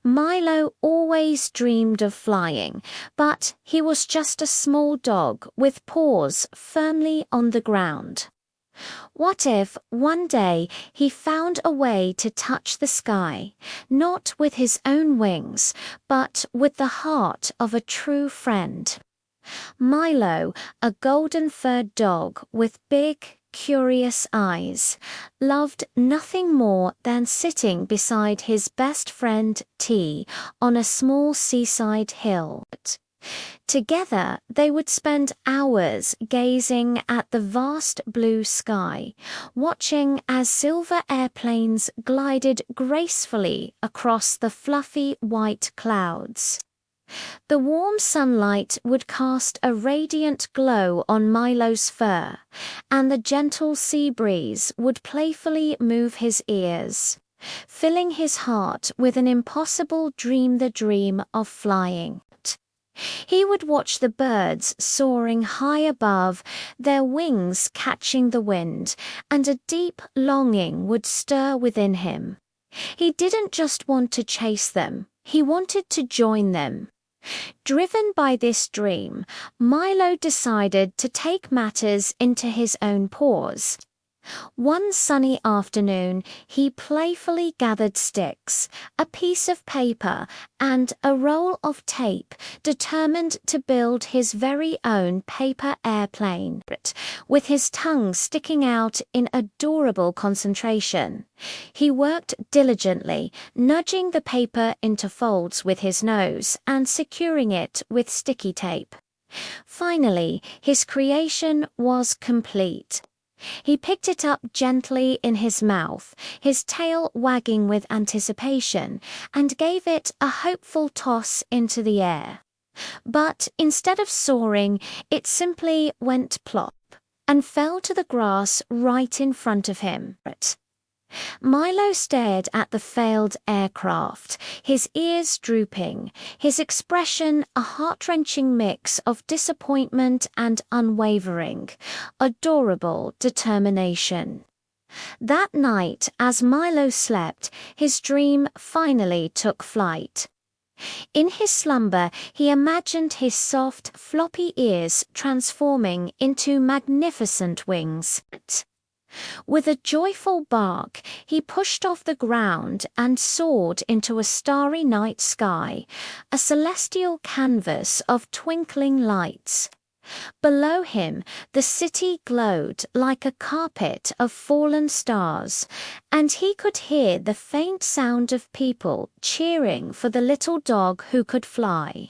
Milo always dreamed of flying, but he was just a small dog with paws firmly on the ground. What if one day he found a way to touch the sky, not with his own wings, but with the heart of a true friend? Milo, a golden-furred dog with big, curious eyes, loved nothing more than sitting beside his best friend T on a small seaside hill. Together, they would spend hours gazing at the vast blue sky, watching as silver airplanes glided gracefully across the fluffy white clouds. The warm sunlight would cast a radiant glow on Milo's fur, and the gentle sea breeze would playfully move his ears, filling his heart with an impossible dream of flying. He would watch the birds soaring high above, their wings catching the wind, and a deep longing would stir within him. He didn't just want to chase them, he wanted to join them. Driven by this dream, Milo decided to take matters into his own paws. One sunny afternoon, he playfully gathered sticks, a piece of paper, and a roll of tape, determined to build his very own paper airplane, with his tongue sticking out in adorable concentration. He worked diligently, nudging the paper into folds with his nose and securing it with sticky tape. Finally, his creation was complete. He picked it up gently in his mouth, his tail wagging with anticipation, and gave it a hopeful toss into the air. But instead of soaring, it simply went plop and fell to the grass right in front of him. Milo stared at the failed aircraft, his ears drooping, his expression a heart-wrenching mix of disappointment and unwavering, adorable determination. That night, as Milo slept, his dream finally took flight. In his slumber, he imagined his soft, floppy ears transforming into magnificent wings. With a joyful bark, he pushed off the ground and soared into a starry night sky, a celestial canvas of twinkling lights. Below him, the city glowed like a carpet of fallen stars, and he could hear the faint sound of people cheering for the little dog who could fly.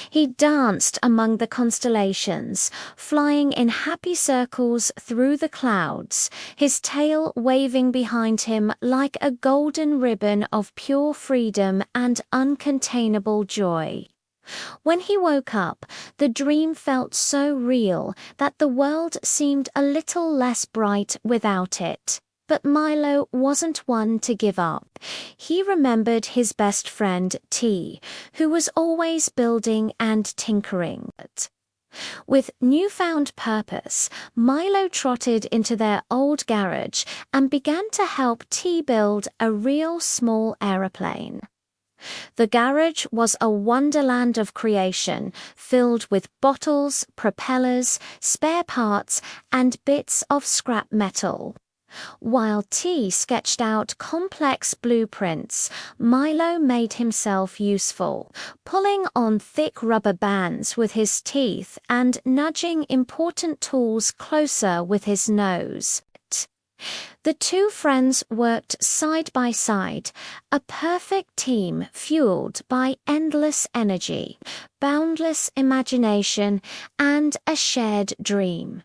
He danced among the constellations, flying in happy circles through the clouds, his tail waving behind him like a golden ribbon of pure freedom and uncontainable joy. When he woke up, the dream felt so real that the world seemed a little less bright without it. But Milo wasn't one to give up. He remembered his best friend T, who was always building and tinkering. With newfound purpose, Milo trotted into their old garage and began to help T build a real small aeroplane. The garage was a wonderland of creation, filled with bottles, propellers, spare parts, and bits of scrap metal. While T sketched out complex blueprints, Milo made himself useful, pulling on thick rubber bands with his teeth and nudging important tools closer with his nose. The two friends worked side by side, a perfect team fueled by endless energy, boundless imagination, and a shared dream.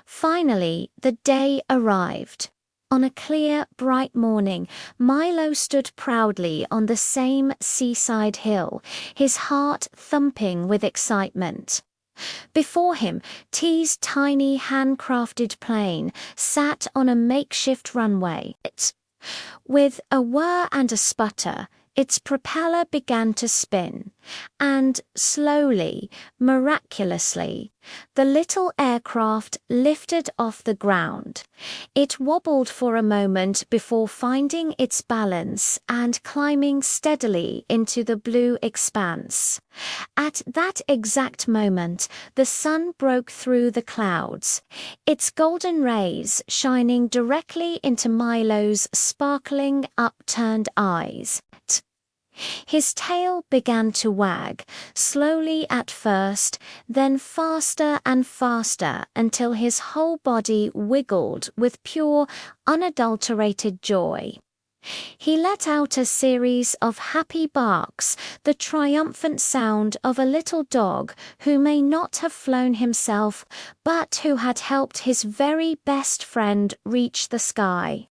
Finally, the day arrived. On a clear, bright morning, Milo stood proudly on the same seaside hill, his heart thumping with excitement. Before him, T's tiny handcrafted plane sat on a makeshift runway. With a whir and a sputter, its propeller began to spin, and slowly, miraculously, the little aircraft lifted off the ground. It wobbled for a moment before finding its balance and climbing steadily into the blue expanse. At that exact moment, the sun broke through the clouds, its golden rays shining directly into Milo's sparkling, upturned eyes. His tail began to wag, slowly at first, then faster and faster until his whole body wiggled with pure, unadulterated joy. He let out a series of happy barks, the triumphant sound of a little dog who may not have flown himself, but who had helped his very best friend reach the sky.